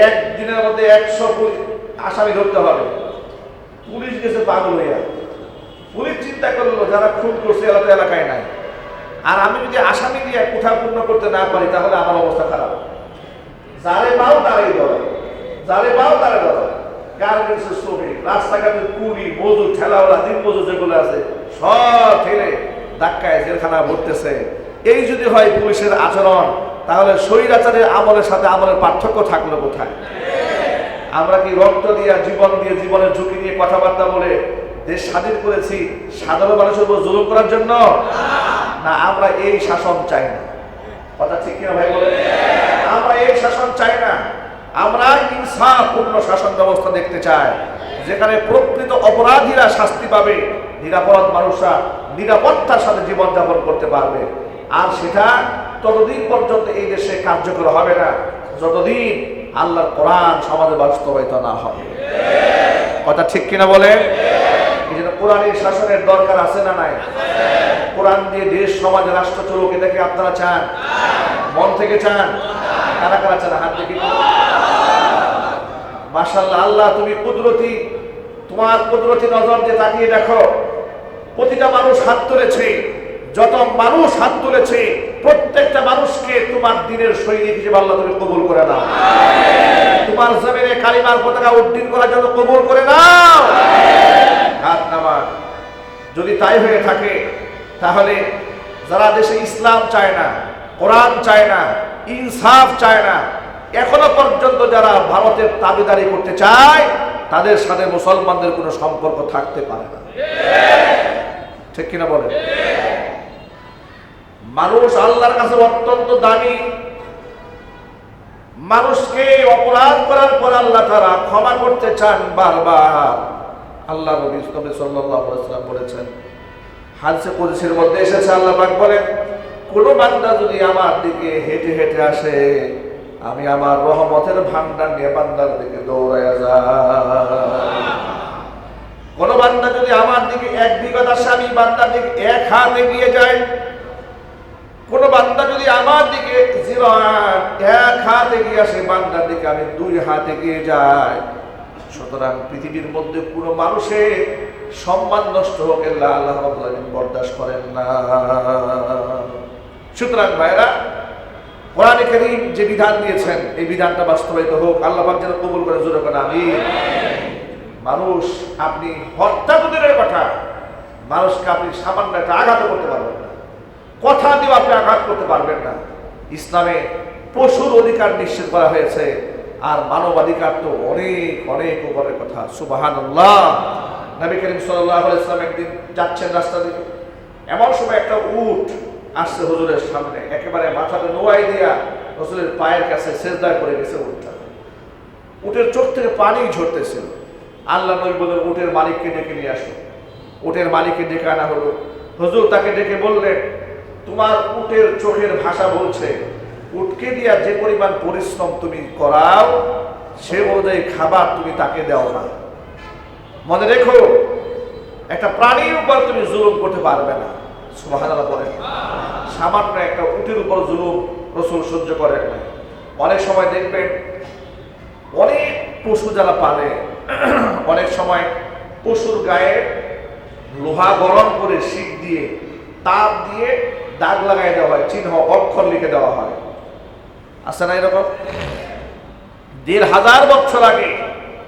একদিনের মধ্যে 100 আসামি ধরতে হবে। পুলিশ গেছে পাগল হইয়া। পুলিশ চিন্তা করলো যারা খুন করছে এলাকায় নাই, আর আমি যদি আসামি দিয়ে কোঠা পূর্ণ করতে না পারি তাহলে আমার অবস্থা খারাপ। যারে পাও তারাই ধরে, যারে পাও তারা ধরে। গার্মেন্টসের শ্রমিক, রাস্তাঘাটের কুলি, মজুর, ঠেলাওয়ালা, দিন মজুর যেগুলো আছে সব ঠেলে ধাক্কায় জেলখানা ভরতেছে। এই যদি হয় পুলিশের আচরণ, তাহলে স্বৈরাচারের আমলের সাথে আমলের পার্থক্য থাকলো কোথায়? আমরা কি রক্ত দিয়ে, জীবন দিয়ে, জীবনের ঝুঁকি নিয়ে কথাবার্তা বলে দেশ স্বাধীন করেছি সাধারণ মানুষের উপর জুলুম করার জন্য? না, আমরা এই শাসন চাই না। কথা ঠিক কিনা ভাই বলে? আমরা এই শাসন চাই না। আমরা ইনসাফপূর্ণ শাসন ব্যবস্থা দেখতে চাই, যেখানে প্রকৃত অপরাধীরা শাস্তি পাবে, নিরাপরাধ মানুষরা নিরাপত্তার সাথে জীবনযাপন করতে পারবে। আর সেটা ততদিন পর্যন্ত এই দেশে কার্যকর হবে না যতদিন আল্লাহর কোরআন সমাজে বাস্তবায়িত না হবে। কথা ঠিক কিনা বলে? এই জন্য কোরআনের শাসনের দরকার আছে না নাই? কোরআন দিয়ে দেশ, সমাজ, রাষ্ট্র চলুক, এটাকে আপনারা চান? মন থেকে চান? কারা কারা চান? হাত দেখি। মাশাআল্লাহ, আল্লাহ তুমি কুদরতি, তোমার কুদরতি নজর দিয়ে তাকিয়ে দেখো। প্রতিটা মানুষ হাত তুলেছে, যত মানুষ হাত তুলেছে প্রত্যেকটা মানুষকে তোমার দ্বীনের সৈনিক হিসেবে আল্লাহ তুমি কবুল করে নাও। তোমার জমিনে কালিমার পতাকা উড্ডীন করার জন্য কবুল করে নাও। হাত নামান। যদি তাই হয়ে থাকে তাহলে যারা দেশে ইসলাম চায় না, কোরআন চায় না, ইনসাফ চায় না, এখনো পর্যন্ত যারা ভারতের দাবিদারি করতে চায়, তাদের সাথে মুসলমানদের কোনো সম্পর্ক থাকতে পারে না। ঠিক কিনা বলেন? মানুষ আল্লাহর কাছে অত্যন্ত দামি। মানুষকে অপরাধ করার পর আল্লাহ তাআলা ক্ষমা করতে চান বারবার। আল্লাহ নবী সাল্লাল্লাহু আলাইহি ওয়াসাল্লাম বলেছেন, হাদিসে কুদসির মধ্যে এসেছে, আল্লাহ পাক বলেন, কোন বান্দা যদি আমার দিকে হেঁটে হেঁটে আসে, আমি আমার রহমতের ভান্ডার নিয়ে বান্দার দিকে দৌড়াইয়া যাই। কোন বান্দা যদি আমার দিকে 1 বিঘত আসে, আমি বান্দার দিকে 1 হাত এগিয়ে যাই। কোন বান্দা যদি আমার দিকে 1 হাত এগিয়ে আসে, বান্দার দিকে আমি 2 হাত এগিয়ে যাই। সুতরাং পৃথিবীর মধ্যে কোন মানুষের সম্মান নষ্ট হোক আল্লাহ রাব্বুল আলামিন বরদাস্ত করেন না। সুতরাং ভাইরা, কোরআনে কারীম যে বিধান দিয়েছেন, এই বিধানটা বাস্তবায়িত হোক। আল্লাহ পাক যেন কবুল করে, জোরে বলেন আমিন। মানুষ, আপনি হত্যা তো দূরের কথা, মানুষকে আপনি সামান্য একটা আঘাত করতে পারবেন না, কথা দিয়ে আপনি আঘাত করতে পারবেন না। ইসলামে পশুর অধিকার নিশ্চিত করা হয়েছে, আর মানবাধিকার তো অনেক অনেক উপরের কথা। সুবহানাল্লাহ। নবী করিম সাল্লাল্লাহু আলাইহি ওয়াসাল্লাম একদিন যাচ্ছেন রাস্তা দিয়ে, এমন সময় একটা উট আসছে হুজুরের সামনে, একেবারে মাথাটা নোয়াই দিয়া হুজুরের পায়ের কাছে সেজদায় পড়ে গেছে উটটা। উটের চোখ থেকে পানি ঝরতেছিল। আল্লাহ নবী বললেন, উটের মালিককে ডেকে নিয়ে আসো। উটের মালিককে ডেকে আনা হলো। হুজুর তাকে ডেকে বললেন, তোমার উটের চোখের ভাষা বলছে, উটকে দিয়া যে পরিমাণ পরিশ্রম তুমি করাও, সে অনুযায়ী খাবার তুমি তাকে দাও না। মনে রেখো, একটা প্রাণীর উপর তুমি জুলুম করতে পারবে না। সুবহানাল্লাহ বলেন। সামান্য একটা উটের উপর জুলুম রাসূল সহ্য করেন না। অনেক সময় দেখবেন, অনেক পশু যারা পালে, অনেক সময় পশুর গায়ে লোহা গরম করে শিক দিয়ে, তাপ দিয়ে দাগ লাগাই দেওয়া হয়, চিহ্ন, অক্ষর লিখে দেওয়া হয়। আছে না এরকম? ১৫০০ বছর আগে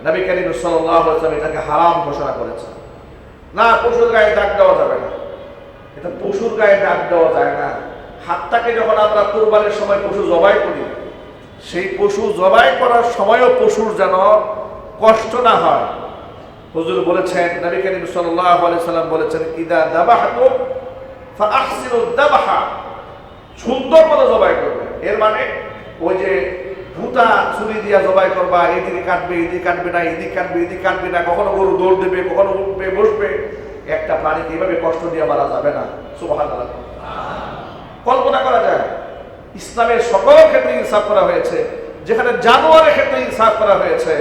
নবী করিম সাল্লাল্লাহু আলাইহি ওয়াসাল্লাম এটাকে হারাম ঘোষণা করেছেন। না, পশুর গায়ে দাগ দেওয়া যাবে না। এটা পশুর গায়ে দাগ দেওয়া যায় না। হাতটাকে যখন আমরা কুরবানির সময় পশু জবাই করি, সেই পশু জবাই করার সময়ও পশুর যেন কষ্ট না হয়। হুজুর বলেছেন, নবী করিম সাল্লাল্লাহু আলাইহি ওয়াসাল্লাম বলেছেন, ইদা যাবাহতুম ফাআহসিনুদ যাবহা, সুন্দর মতো জবাই করবে। এর মানে ওই যে ভুতা ছুরি দিয়া জবাই করবা, এদিকে কাটবে, এদিকে কাটবে না, এদিকে কাটবে, এদিকে কাটবে না, কখনো গরু দৌড় দেবে, কখনো উঠবে, বসবে। একটা প্রাণীকে এইভাবে কষ্ট দিয়ে মারা যাবে না। সুবহানাল্লাহ। কল্পনা করা যায়? ইসলামের সকল ক্ষেত্রে ইনসাফ করা হয়েছে। যেখানে জানোয়ারের ক্ষেত্রে ইনসাফ করা হয়েছে,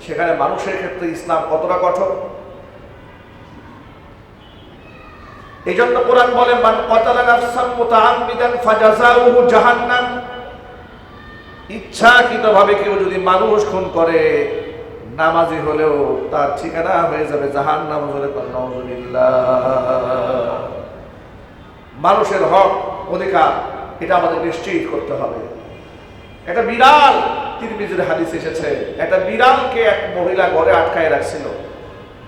সেখানে মানুষের ক্ষেত্রে ইসলাম কতটা কঠোর। এই জন্য কোরআন বলে, মান কাতালা নাফসান মুতাআম্মিদান ফাজাযাউহু জাহান্নাম, ইচ্ছাকৃতভাবে কেউ যদি মানুষ খুন করে, নামাজি হলেও তার ঠিকানা হয়ে যাবে জাহান্নাম। মানুষের হক অধিকার এটা আমাদের নিশ্চিত করতে হবে। একটা বিড়াল, তিরমিজির হাদিস এসেছে, একটা বিড়ালকে এক মহিলা ঘরে আটকায় রাখছিল,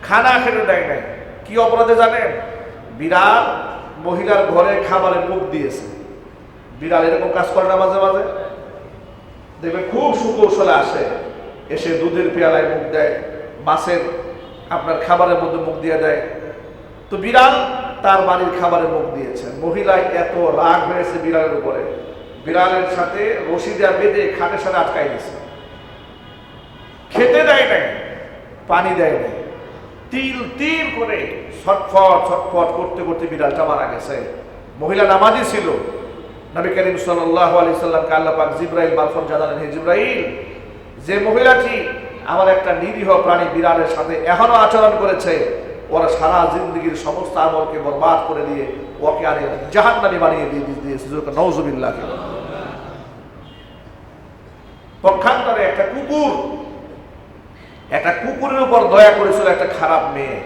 খানা খেতে দেয় নাই। কি অপরাধে জানেন? বিড়াল মহিলার ঘরে খাবারে মুখ দিয়েছে। বিড়াল এরকম কাজ করে না মাঝে মাঝে, দেখবেন খুব সুকৌশলে আসে, এসে দুধের পেয়ালায় মুখ দেয়, মাছের আপনার খাবারের মধ্যে মুখ দিয়ে দেয়। তো বিড়াল তার বাড়ির খাবারে মুখ দিয়েছে। মহিলায় এত রাগ হয়েছে বিড়ালের উপরে, বিড়ালের সাথে রশি দেওয়া বেঁধে খাটের সাথে আটকাই দিয়েছে। খেতে দেয় নাই, পানি দেয় নাই, তিল তিল করে ছটফট ছটফট করতে করতে বিড়ালটা মারা গেছে। মহিলা নামাজি ছিল। নবী করিম সাল্লাল্লাহু আলাইহি সাল্লামকে আল্লাহ পাক জিবরাইল মারফত জানালেন, হে জিবরাইল, যে মহিলাটি আমার একটা নিরীহ প্রাণী বিড়ালের সাথে এখনো আচরণ করেছে, ওরা সারা জিন্দগির সমস্ত আমলকে বরবাদ করে দিয়ে ওকে আনে জাহান্নামী বানিয়ে দিয়েছে। নাউজুবিল্লাহ। পক্ষান্তরে একটা কুকুরের উপর দয়া করেছিল একটা খারাপ মেয়ে,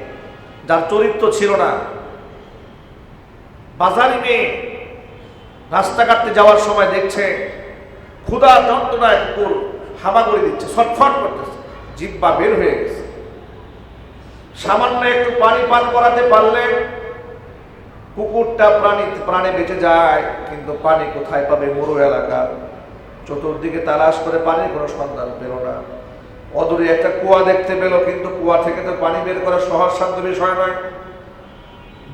যার চরিত্র ছিল না, বাজারি মেয়ে। রাস্তাঘাটে যাওয়ার সময় দেখছে ক্ষুধা যন্ত্রণায় কুকুর হামাগুড়ি দিচ্ছে, ছটফট করতেছে, জিহ্বা বের হয়ে গেছে। সামান্য একটু পানি পান করাতে পারলে কুকুরটা প্রাণে বেঁচে যায়, কিন্তু পানি কোথায় পাবে? মরু এলাকা। চতুর্দিকে তালাশ করে পানির কোনো সন্ধান পেল না। অদূরে একটা কুয়া দেখতে পেল, কিন্তু কুয়া থেকে তো পানি বের করা সহজ সাধ্য বিষয় নয়।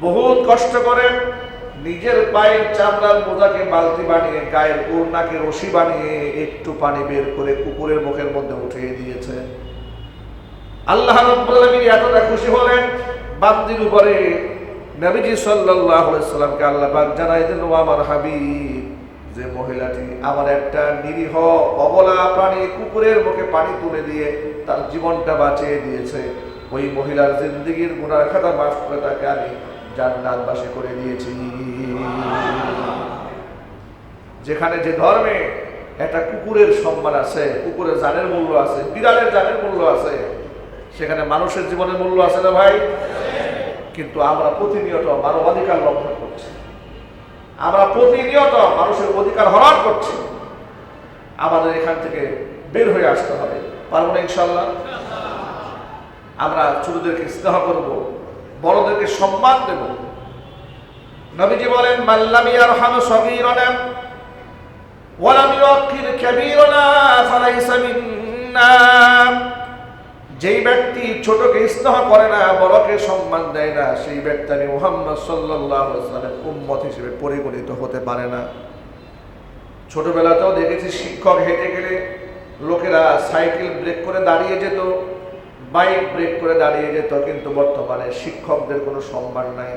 বহুত কষ্ট করে নিজের পায়ের চামড়ার মোজাকে বালতি বানিয়ে, গায়ের ওড়নাকে রশি বানিয়ে একটু পানি বের করে কুকুরের মুখের মধ্যে উঠিয়ে দিয়েছে। আল্লাহ রাব্বুল আলামিন এতটা খুশি হলেন বান্দির উপরে, নবীজি সাল্লাল্লাহু আলাইহি সাল্লামকে আল্লাহ পাক জানাই দিলেন, ও আমার হাবিব, যে মহিলাটি আমার একটা নিরীহ অবলা প্রাণী কুকুরের মুখে পানি তুলে দিয়ে তার জীবনটা বাঁচিয়ে দিয়েছে, ওই মহিলার জিন্দেগীর গুনাহ খাতা মাফ করে তাকে আমি জান্নাতবাসী করে দিয়েছি। যেখানে যে ধর্মে একটা কুকুরের সম্মান আছে, কুকুরের জানের মূল্য আছে, বিড়ালের জানের মূল্য আছে, সেখানে মানুষের জীবনের মূল্য আছে না ভাই? কিন্তু আমরা প্রতিনিয়ত মানবাধিকার লঙ্ঘন করছি, আমরা প্রতিনিয়ত মানুষের অধিকার হরণ করছি। আমাদের এখান থেকে বের হয়ে আসতে হবে, পারবো না ইনশাল্লাহ? আমরা ছোটদেরকে স্নেহ করব, বড়দেরকে সম্মান দেব। নবীজি বলেন, মাল্লাম ইয়ারহাম সগীরানা ওয়া লাম ইউক্কির কাবীরানা ফালাইসা মিন্না। যেই ব্যক্তি ছোটকে স্নেহ করে না, বড়কে সম্মান দেয় না, সেই ব্যক্তি আমি মুহাম্মদ সাল্লাল্লাহু আলাইহি ওয়াসাল্লামের উম্মত হিসেবে পরিগণিত হতে পারে না। ছোটবেলাতেও দেখেছি শিক্ষক হেঁটে গেলে লোকেরা সাইকেল ব্রেক করে দাঁড়িয়ে যেত, বাইক ব্রেক করে দাঁড়িয়ে যেত, কিন্তু বর্তমানে শিক্ষকদের কোনো সম্মান নাই,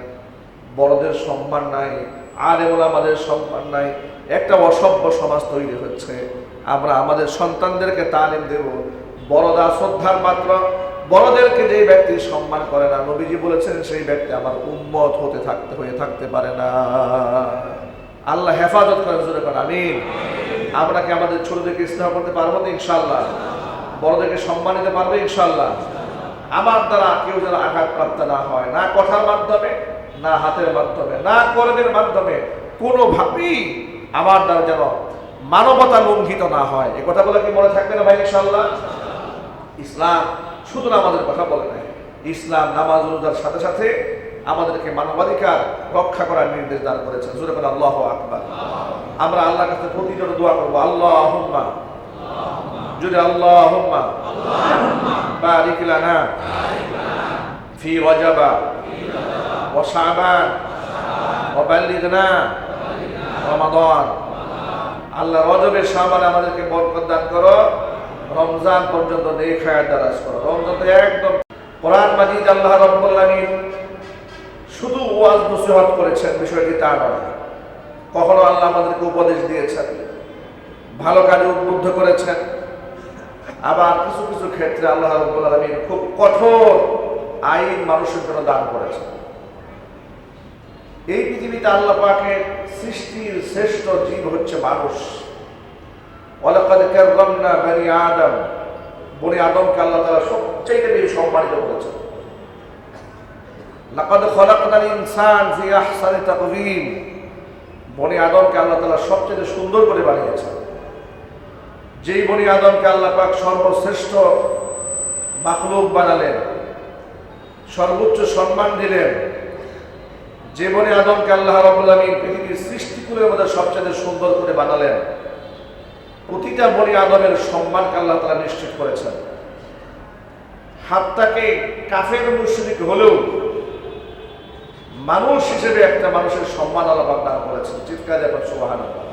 বড়দের সম্মান নাই, আলেম ওলামাদের সম্মান নাই। একটা অসভ্য সমাজ তৈরি হচ্ছে। আমরা আমাদের সন্তানদেরকে তালিম দেব, বড়দা শ্রদ্ধার মাত্র, বড়দেরকে যে ব্যক্তি সম্মান করে না, নবীজি বলেছেন সেই ব্যক্তি আমার উম্মত হয়ে থাকতে পারে না। আল্লাহ হেফাজত করেন, জোরে করেন আমিন। আমরা কি আমাদের ছোটদেরকে স্নেহ করতে পারবো তো ইনশাআল্লাহ? বড়দেরকে সম্মান দিতে পারবে ইনশাআল্লাহ? আমার দ্বারা কেউ যেন আঘাতপ্রাপ্ত না হয়, না কথার মাধ্যমে, না হাতের মাধ্যমে, না কর্মের মাধ্যমে, কোনোভাবেই আমার দ্বারা যেন মানবতা লঙ্ঘিত না হয়। এ কথা বলে কি মনে থাকবে না ভাই ইনশাআল্লাহ? ইসলাম শুধু নামাজের কথা বলে নাই, ইসলাম নামাজ রোজার সাথে সাথে আমাদেরকে মানবাধিকার রক্ষা করার নির্দেশ দান করেছেন। জোরে বলেন আল্লাহু আকবার। আমরা আল্লাহর কাছে প্রতিদিন দোয়া করব, আল্লাহুম্মা, যদি আল্লাহুম্মা বারিক লানা ফি রাজাবা ওয়া শাবান ওয়া বাল্লিগনা রমাদান। আল্লাহ রজবে শাবানে আমাদেরকে বরকত দান করো, রমজান পর্যন্ত নেক হায়াত দারাজ করো। রমজান তো একদম কোরআন মাজিদ আল্লাহ রাব্বুল আলামিন শুধু ওয়াজ নসিহত করেছেন বিষয়টি তা নয়, কখনো আল্লাহ আমাদেরকে উপদেশ দিয়েছেন, ভালো কাজে উদ্বুদ্ধ করেছেন, আবার কিছু কিছু ক্ষেত্রে আল্লাহ রাব্বুল আলামিন খুব কঠোর আইন মানুষের জন্য দান করেছেন। এই পৃথিবীতে আল্লাহ পাকের সৃষ্টির শ্রেষ্ঠ জীব হচ্ছে মানুষ। ওয়ালাকাদ কাররামনা বনি আদম, বনি আদমকে আল্লাহ তাআলা সবচেয়ে বেশি সম্মানিত করেছেন। লাকাদ খলাকনাল ইনসান ফি আহসানি তাকওয়িম, বনি আদমকে আল্লাহ তাআলা সবচেয়ে সুন্দর করে বানিয়েছেন। যেই বনি আদমকে আল্লাহ পাক সর্বশ্রেষ্ঠ মাখলুক বানালেন, সর্বোচ্চ সম্মান দিলেন, যে বনি আদমকে আল্লাহ রাব্বুল আলামিন পৃথিবীর সৃষ্টিকুলের মধ্যে সবচেয়ে সুন্দর করে বানালেন, প্রতিটা বনি আদমের সম্মানকে আল্লাহ তাআলা নিশ্চিত করেছেন। হাত্তাকে কাফের মুশরিক হলেও মানুষ হিসেবে একটা মানুষের সম্মান আল্লাহ পাক দান করেছেন। চিৎকার দেবেন সুবহানাল্লাহ।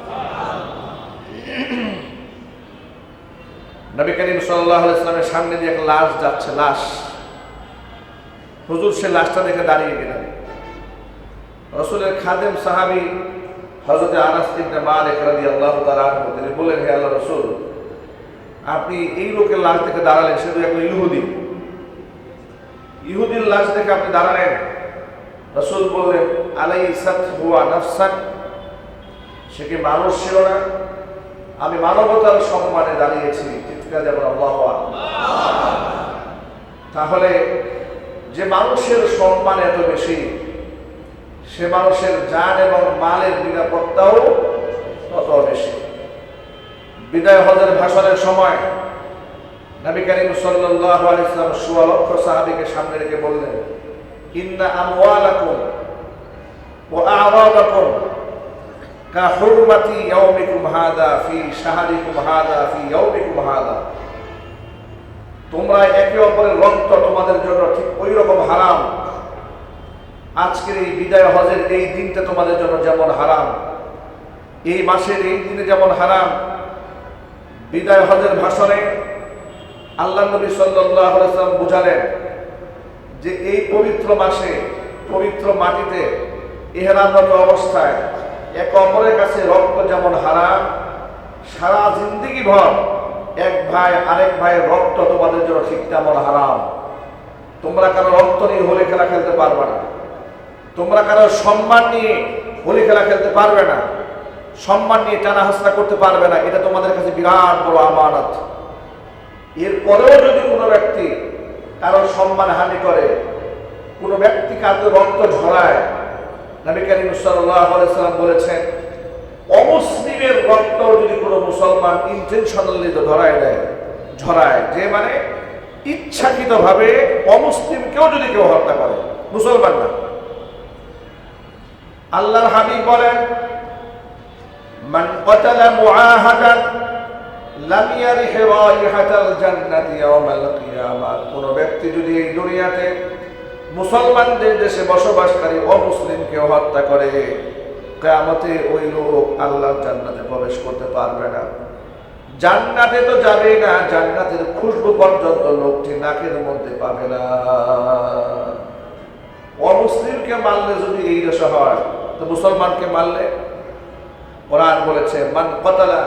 নবী করিম সাল্লাল্লাহু আলাইহি ওয়াসাল্লামের সামনে দিয়ে একটা লাশ যাচ্ছে, লাশ। হুজুর সে লাশটা দেখে দাঁড়িয়ে গেলেন। রাসূলের খাদেম সাহাবী হযরত আনাস ইবনে মালিক রাদিয়াল্লাহু তাআলা আনহু তিনি বললেন, হে আল্লাহর রাসূল, আপনি এই লোকের লাশ দেখে দাঁড়ালেন, সে তো একজন ইহুদি, ইহুদির লাশ দেখে আপনি দাঁড়ালেন। রাসূল বললেন, আলাইসাত হুয়া নাফসান, সে কি মানুষ ছিল না? আমি মানবতার সম্মানে দাঁড়িয়েছি। চিৎকার দেবেন আল্লাহু আকবার। তাহলে যে মানুষের সম্মান এত বেশি, সে মানুষের জান এবং মালের নিরাপত্তাও তত বেশি। বিদায় হজের ভাষণের সময় নবী করিম সাল্লাল্লাহু আলাইহি ওয়াসাল্লাম ১৬ লক্ষ সাহাবীকে সামনে রেখে বললেন, ইন্না আমওয়ালাকুম ওয়া আ'রাদাকুম কাহুরমাতি ইয়াউমিকুম হাদা ফি শাহরিকুম হাদা ফি ইয়াউমিকুম হাদা, তোমরা একে অপরের রক্ত তোমাদের জন্য ঠিক ওই রকম হারাম। আজকের এই বিদায় হজের এই দিনটা তোমাদের জন্য যেমন হারাম, এই মাসের এই দিনে যেমন হারাম। বিদায় হজের ভাষণে আল্লাহ নবী সাল্লাল্লাহু আলাইহি ওয়াসাল্লাম বুঝালেন যে এই পবিত্র মাসে পবিত্র মাটিতে ইহরামরত অবস্থায় এক অপরের কাছে রক্ত যেমন হারাম, সারা জিন্দেগি ভর এক ভাই আরেক ভাইয়ের রক্ত তোমাদের জন্য ঠিক তেমন হারাম। তোমরা কারো রক্ত নিয়ে হোলি খেলা খেলতে পারবে না, তোমরা কারো সম্মান নিয়ে হোলি খেলা খেলতে পারবে না, সম্মান নিয়ে টানা হাসনা করতে পারবে না। এটা তোমাদের কাছে বিরাট বড় আমানত। এরপরেও যদি কোনো ব্যক্তি কারো সম্মান হানি করে, কোনো ব্যক্তি কারো রক্ত ঝরায়, নবী করিম সাল্লাল্লাহু আলাইহি ওয়াসাল্লাম বলেছেন, অমুসলিমের রক্ত যদি কোনো মুসলমান ইন্টেনশনালি ঝরায়, যে মানে ইচ্ছাকৃতভাবে অমুসলিমকেও যদি কেউ হত্যা করে, মুসলমান না। আল্লাহর হাবিব বলেন, মান ক্বাতালা মুআহাদান লাম ইয়ারিহ রাইহাতাল জান্নাতি ইয়াওমাল কিয়ামাহ, কোন ব্যক্তি যদি এই দুনিয়াতে মুসলমানদের দেশে বসবাসকারী অমুসলিমকে হত্যা করে, কিয়ামতে ওই লোক আল্লাহর জান্নাতে প্রবেশ করতে পারবে না। জান্নাতে তো যাবেই না, জান্নাতের খুশবু পর্যন্ত লোকটি নাকের মধ্যে পাবে না। অমুসলিমকে মারলে যদি এই দশা হয়, তো মুসলমানকে মারলে? কোরআন বলেছে, মান ক্বাতালা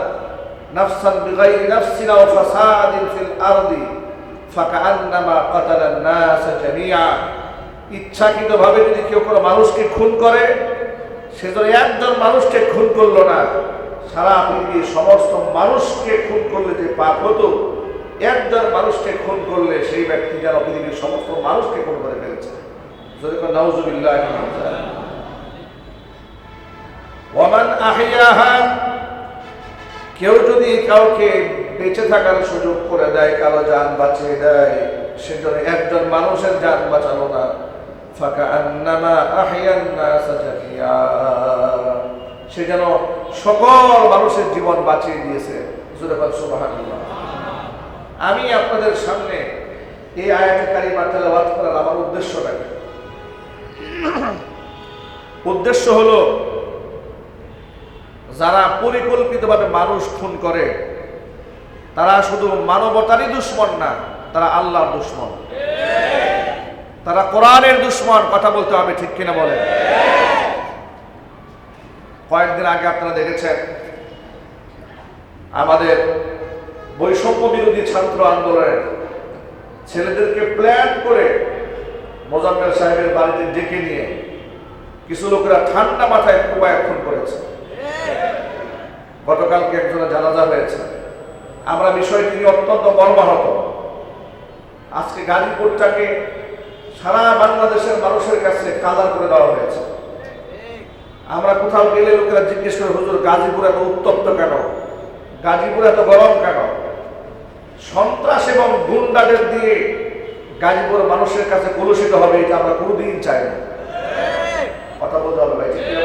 নাফসান বিগাইরি নাফসিন আও ফাসাদিন ফিল আরদি ফাকান্নামা ক্বাতালান নাস জামিআ, ইচ্ছাকৃতভাবে যদি কেউ কোনো মানুষকে খুন করে, সে যদি একজন মানুষকে খুন করলো না, সারা পৃথিবীর সমস্ত মানুষকে খুন করলে যে পাপ হতো, একজন মানুষকে খুন করলে সেই ব্যক্তি যেন পৃথিবীর সমস্ত মানুষকে খুন করে ফেলেছে। নাউযুবিল্লাহি মিন যালিক। ওয়া মান আহইয়াহা, কেউ যদি কাউকে বেঁচে থাকার সুযোগ করে দেয়, কারো জান বাঁচিয়ে দেয়, সেজন্য একজন মানুষের জান বাঁচালো না, ফাকান্নামা আহইয়ান নাস জামিআ, সে যেন সকল মানুষের জীবন বাঁচিয়ে দিয়েছে। সুবহানাল্লাহ। আমি আপনাদের সামনে এই আয়াতে কারিমা তেলাওয়াত করার আমার উদ্দেশ্যটা কি? উদ্দেশ্য হলো, যারা পরিকল্পিতভাবে মানুষ খুন করে, তারা শুধু মানবতারই দুশমন না, তারা আল্লাহর দুশমন, তারা কোরআনের দুশমন। কথা বলতে হবে, ঠিক কিনা বলেন? কয়েকদিন আগে আপনারা দেখেছেন আমাদের বৈষম্য বিরোধী ছাত্র আন্দোলনের ছেলেদেরকে প্ল্যান করে মোজাম্মেল সাহেবের বাড়িতে ডেকে নিয়ে কিছু লোকেরা ঠান্ডা মাথায় কুবায় খুন করেছে। গতকালকে একজনের জানাজা হয়েছে, আমরা বিষয়টি নিয়ে অত্যন্ত মর্মাহত। আজকে গাজীপুরটাকে সারা বাংলাদেশের মানুষের কাছে কাদার করে দেওয়া হয়েছে। আমরা কোথাও গেলে লোকেরা জিজ্ঞেস করে, হুজুর গাজীপুর এত উত্তপ্ত কেন, গাজীপুর এত গরম কেন? সন্ত্রাস এবং গুন্ডাদের দিয়ে গাজীপুর মানুষের কাছে কলুষিত হবে, এটা আমরা কোনোদিন চাই না। কথা বলতে হবে ভাই, ঠিক না?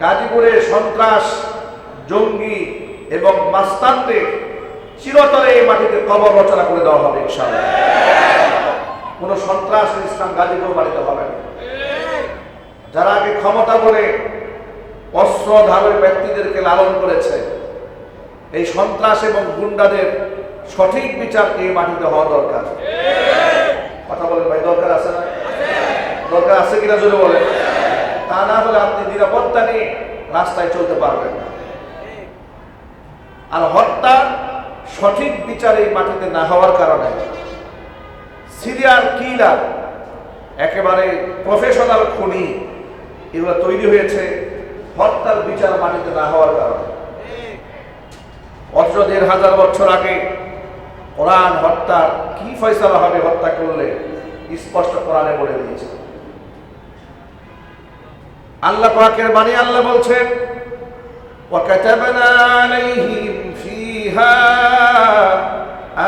গাজীপুরে সন্ত্রাস, জঙ্গি এবং মাস্তানদের চিরতরে এই মাটিতে কবর রচনা করে দেওয়া হবে ইনশাআল্লাহ। কোন সন্ত্রাস ইসলাম গাজীপুর মাটিতে হবে না। যারা আগে ক্ষমতা বলে অস্ত্রধারী ব্যক্তিদেরকে লালন করেছে, এই সন্ত্রাস এবং গুন্ডাদের সঠিক বিচার এই মাটিতে হওয়া দরকার। কথা বলেন ভাই, দরকার আছে না? দরকার আছে কিনা জোরে বলেন। তা না হলে আপনি নিরাপত্তা নিয়ে রাস্তায় চলতে পারবেন না। আর হত্যা সঠিক বিচার এই মাটিতে না হওয়ার কারণে সিরিয়াল কিলার, একেবারে প্রফেশনাল খুনি, এগুলো তৈরি হয়েছে হত্যার বিচার মাটিতে না হওয়ার কারণে। অথচ ১,৫০০ বছর আগে কোরআন হত্যার কি ফয়সালা হবে হত্যা করলে স্পষ্ট কোরআনে বলে দিয়েছে। আল্লাহ পাকের বাণী, আল্লাহ বলছেন, وَكَتَبْنَا عَلَيْهِمْ فِيهَا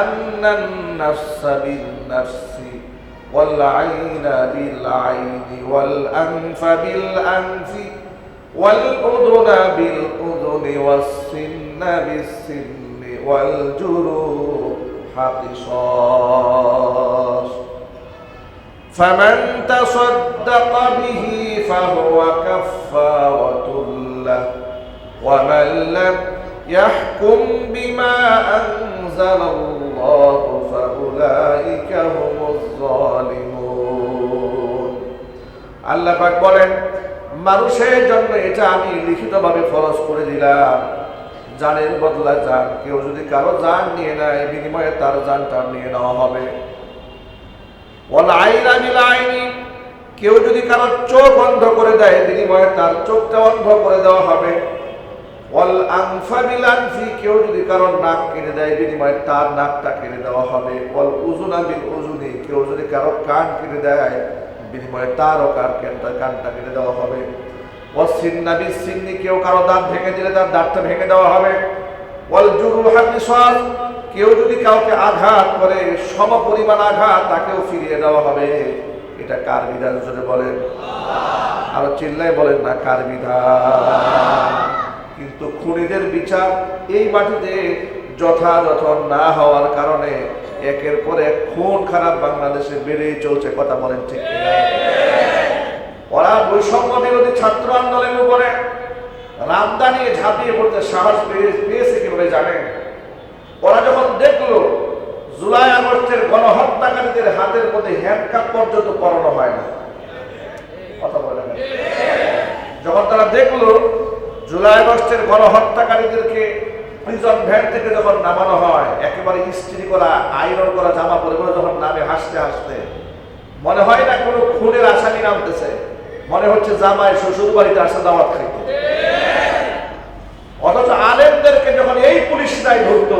أَنَّ النَّفْسَ بِالنَّفْسِ وَالْعَيْنَ بِالْعَيْنِ وَالْأَنْفَ بِالْأَنْفِ وَالْأُذُنَ بِالْأُذُنِ وَالسِّنَّ بِالسِّنِّ وَالْجُرُوحَ قِصَاصٌ فَمَنْ تَصَدَّقَ بِهِ فَهُوَ كَفَّارَةٌ لَهُ وَمَنْ لَمْ يَحْكُمْ بِمَا أَنْزَلَ اللَّهُ فَأُولَئِكَ هُمُ الظَّالِمُونَ। আল্লাহ পাক বলেন, মানুষের জন্য এটা আমি লিখিতভাবে ফরজ করে দিলাম, জানের বদলা জান। কেউ যদি কারো জান নিয়ে নেয়, বিনিময়ে তার জানটা নিয়ে নেওয়া হবে। ওয়াল আইনা বিল আইনি, কেউ যদি কারো চোখ অন্ধ করে দেয়, বিনিময়ে তার চোখটা অন্ধ করে দেওয়া হবে। ওয়াল আনফা বিল আনফি, কেউ যদি কারো নাক কেটে দেয়, বিনিময়ে তার নাকটা কেটে দেওয়া হবে। ওয়াল উযুনা বিল উযুনি, কেউ যদি কারো কান কেটে দেয়, বিনিময়ে তারও কানটা কেটে দেওয়া হবে। ওয়াস সিন্না বিস সিন্নি, কেউ কারো দাঁত ভেঙে দিলে তার দাঁতটা ভেঙে দেওয়া হবে। ওয়াল জুরুহা কিসাস, কেউ যদি কাউকে আঘাত করে, সমপরিমাণ আঘাত তাকেও ফিরিয়ে দেওয়া হবে। এটা কার বিধান জোরে বলেন? আরো চিল্লায় বলেন না, কার বিধান? কিন্তু খুনিদের বিচার এই মাটিতে যথাযথ না হওয়ার কারণে একের পর এক খুন খারাপ বাংলাদেশে বেড়েই চলছে। কথা বলেন ঠিক কিনা? ওরা বৈষম্য বিরোধী ছাত্র আন্দোলনের উপরে রামদানি ঝাঁপিয়ে পড়তে সাহস পেয়েছে কিভাবে জানেন? ওরা যখন দেখলো জুলাই আগস্টের গণহত্যাকারীদের হাতের মধ্যে হ্যান্ডকাপ পর্যন্ত পরানো হয় না, কথা বলেন, যখন তারা দেখলো জুলাই আগস্টের গণহত্যাকারীদেরকে প্রিজন ভ্যান থেকে যখন নামানো হয়, একেবারে ইস্ত্রি করা আয়রন করা জামা পরে পরে যখন নামে হাসতে হাসতে, মনে হয় না কোনো খুনের আসামি নামতেছে, মনে হচ্ছে জামাই শ্বশুর বাড়িতে আসে দাওয়াত খাইতে। অথচ আলেমদেরকে যখন এই পুলিশরাই ধরতো,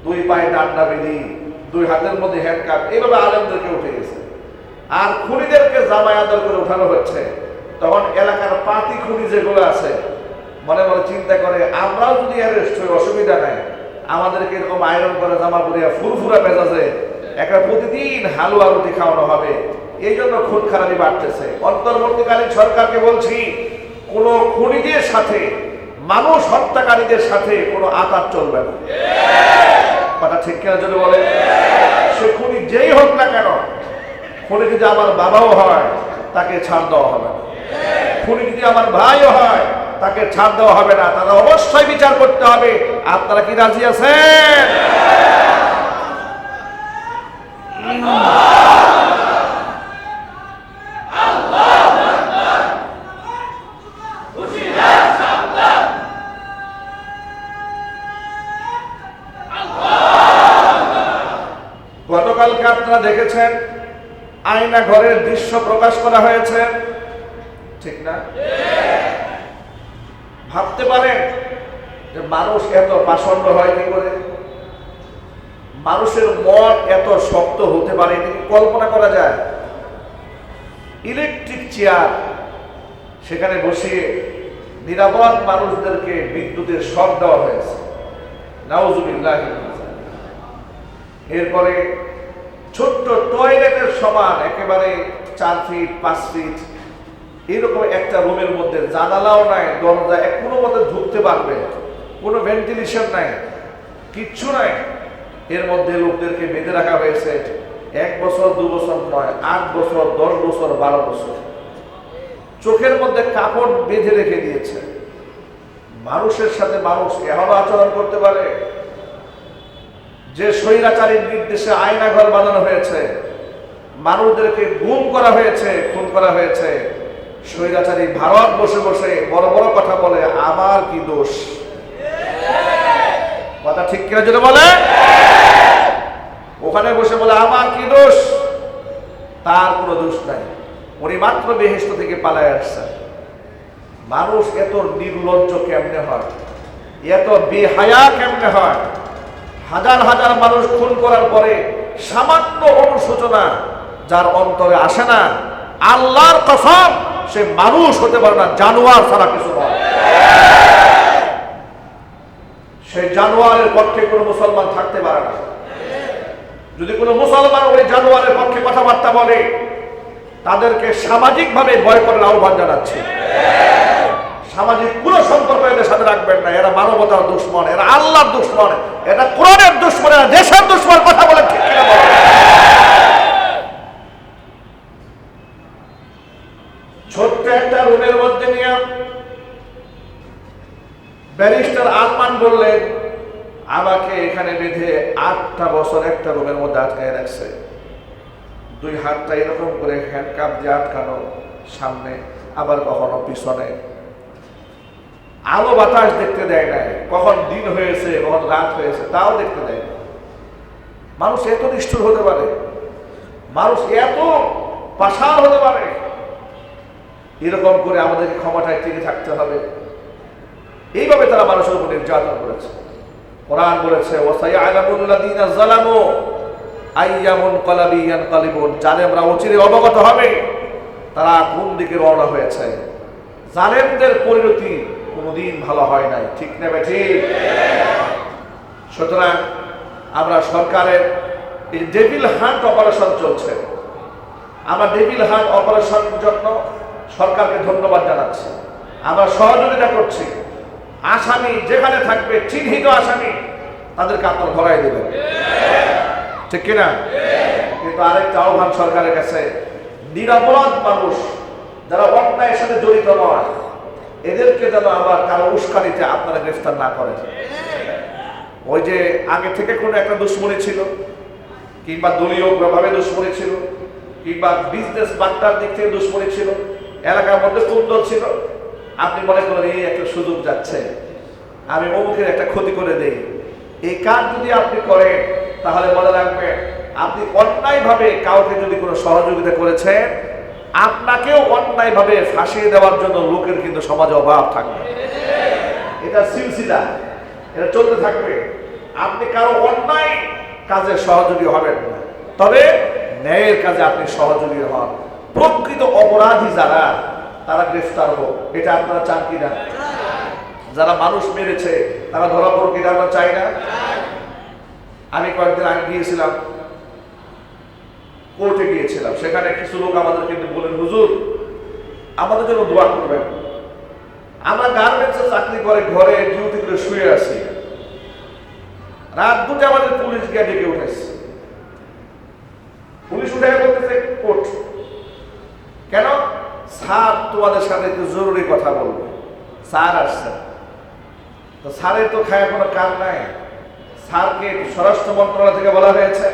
দুই পায়ে ডান্ডা বেঁধে, দুই হাতের মধ্যে হ্যান্ডকাপ, এইভাবে আলেমদেরকে উঠে গেছে। আর খুনিদেরকে জামাই আদর করে উঠানো হচ্ছে, তখন এলাকার পাতি খুনি যেগুলো আছে মনে মনে চিন্তা করে, আমরাও যদি অ্যারেস্ট হই অসুবিধা নাই, আমাদেরকে এরকম আয়রন করে জামা পরিয়া ফুরফুরা মেজাজে একটা প্রতিদিন হালুয়া রুটি খাওয়ানো হবে। এই জন্য খুন খারাপি বাড়তেছে। অন্তর্বর্তীকালীন সরকারকে বলছি, কোন খুনিদের সাথে, মানুষ হত্যাকারীদের সাথে কোনো আঘাত চলবে না। কথা ঠিক কিনা যদি বলে? সে খুনি যেই হোক না কেন, খুনি যদি আমার বাবাও হয় তাকে ছাড় দেওয়া হবে না, খুনি যদি আমার ভাইও হয় তাকে ছাড় দেওয়া হবে না, তারা অবশ্যই বিচার করতে হবে। আপনারা কি রাজি আছেন? গতকালকে আপনারা দেখেছেন আয়না ঘরের দৃশ্য প্রকাশ করা হয়েছে, ঠিক না? ভাবতে পারেন যে মানুষ এত পাষণ্ড হয় কি করে, মানুষের মন এত শক্ত হতে পারে, এটা কি কল্পনা করা যায়? ইলেকট্রিক চেয়ার, সেখানে বসিয়ে নিরাপদ মানুষদেরকে বিদ্যুতের শক দেওয়া হয়েছে, নাউজুবিল্লাহ। এরপরে ছোট্ট টয়লেটের সমান একেবারে 4 ফিট 5 ফিট এরকম একটা রুমের মধ্যে জানালাও নাই, দরজা কোনো মতে ঢুকতে পারবে, কোনো ভেন্টিলেশন নাই, কিচ্ছু নাই। এর মধ্যে লোকদেরকে বেঁধে রাখা হয়েছে 1 বছর 2 বছর নয়, 8 বছর 10 বছর 12 বছর। চোখের মধ্যে কাপড় বেঁধে রেখে দিয়েছে। মানুষের সাথে মানুষ এমন আচরণ করতে পারে? যে স্বৈরাচারীর নির্দেশে আয়নাঘর বানানো হয়েছে, মানুষদেরকে গুম করা হয়েছে, খুন করা হয়েছে, স্বৈরাচারী ভারত বসে বসে বড় বড় কথা বলে, আমার কি দোষ? কথা ঠিক কিনা যদি বলে, ওখানে বসে বলে আমার কি দোষ? তার কোনো দোষ নাই, উনি মাত্র বেহেশত থেকে পালায় আসছে। মানুষ এত নির্লজ্জ কেমনে হয়, এত বেহায়া কেমনে হয়? হাজার হাজার মানুষ খুন করার পরে সামান্য অনুশোচনা যার অন্তরে আসে না, আল্লাহর কসম সে মানুষ হতে পারে না, জানোয়ার ছাড়া কিছু নয়। সেই জানোয়ারের পক্ষে কোনো মুসলমান থাকতে পারে না। যদি কোনো মুসলমান ওই জানোয়ারের পক্ষে কথাবার্তা বলে, তাদেরকে সামাজিকভাবে ভয় করার আহ্বান জানাচ্ছে। সামাজিক কোনো সম্পর্ক এদের সাথে রাখবেন না, এরা মানবতার দুশ্মন, এরা আল্লাহর দুশ্মন, এটা কোরআনের দুশ্মন, এরা দেশের দুশ্মন। কথা বলে ঠিক কিনা বলেন? ছোট্ট একটা রুমের মধ্যে নিয়ে ব্যারিস্টার আরমান বললেন, আমাকে এখানে বেঁধে 8টা বছর একটা রুমের মধ্যে আটকায় রাখছে। 2 হাতটা এরকম করে হ্যান্ডকাপ দিয়ে আটকানো, সামনে আবার কখনো পিছনে, আলো বাতাস দেখতে দেয় না, কখন দিন হয়েছে কখন রাত হয়েছে তাও দেখতে দেয় না। মানুষ এত নিষ্ঠুর হতে পারে, মানুষ এত পাষাণ হতে পারে? এরকম করে আমাদেরকে ক্ষমতায় টিকে থাকতে হবে। এইভাবে তারা মানুষের উপর নির্যাতন করেছে। কোরআন বলেছে, ওয়াসায়ালামুল্লাযীনা যালামু আইয়ামুন কলাবি ইয়ানকালিবুন, জালেমরা অচিরে অবগত হবে তারা কোন দিকে রওনা হয়েছে। জালেমদের পরিণতি কোনোদিন ভালো হয় নাই, ঠিক না ঠিক? সুতরাং আমরা সরকারের এই ডেভিল হান্ট অপারেশন চলছে, আমরা ডেভিল হান্ট অপারেশনের জন্য সরকারকে ধন্যবাদ জানাচ্ছি। আমরা সহযোগিতা করছি। আসামি যেখানে থাকবে, চিহ্নিত আসামি, তাদেরকে আপনারা ধরাই দেবেন, ঠিক কিনা? কিন্তু আরেকটা আহ্বান সরকারের কাছে, নিরপরাধ মানুষ যারা অন্যায়ের সাথে জড়িত নয়, এদেরকে যেন আবার কারো উস্কানিতে আপনারা গ্রেফতার না করেন। ওই যে আগে থেকে কোনো একটা দুশ্মনী ছিল, কিংবা দলীয় ভাবে দুশ্মনী ছিল, কিংবা বিজনেস বার্তার দিক থেকে দুশ্মনী ছিল, এলাকার মধ্যে কুন্দল ছিল, আপনি মনে করেন এই একটা সুযোগ যাচ্ছে, আমি অমুকের একটা ক্ষতি করে দেই, এই কাজ যদি আপনি করেন তাহলে মনে রাখবেন আপনি অন্যায়ভাবে কাউকে যদি কোনো সহযোগিতা করেছেন, আপনাকেও অন্যায়ভাবে ফাঁসিয়ে দেওয়ার জন্য লোকের কিন্তু সমাজে অভাব থাকবে। এটা সিলসিলা, এটা চলতে থাকবে। আপনি কারো অন্যায় কাজে সহযোগী হবেন না, তবে ন্যায়ের কাজে আপনি সহযোগী হন। প্রকৃত অপরাধী যারা, তারা গ্রেফতার হোক, এটা আপনারা চান কিনা? যারা মানুষ মেরেছে তারা ধরা পড়ুক, এটা আমরা চাই না? আমি কয়েকদিন আগে গিয়েছিলাম, কোর্টে গিয়েছিলাম, সেখানে কিছু লোক আমাদের কিন্তু বলেন, হুজুর আমাদের জন্য দোয়া করবেন। আমরা গার্মেন্টসে চাকরি করে ঘরে ডিউটি করে শুয়ে আছি, রাত 2টায় আমাদের পুলিশ গিয়ে ডেকে উঠেছে। পুলিশ উঠে বলতেছে কোর্ট, কেন? স্যার তোমাদের সাথে একটু জরুরি কথা বলবো। স্যার আসছে, তো স্যারের তো খায় কোনো কাজ নাই। স্যারকে স্বরাষ্ট্র মন্ত্রণালয় থেকে বলা হয়েছে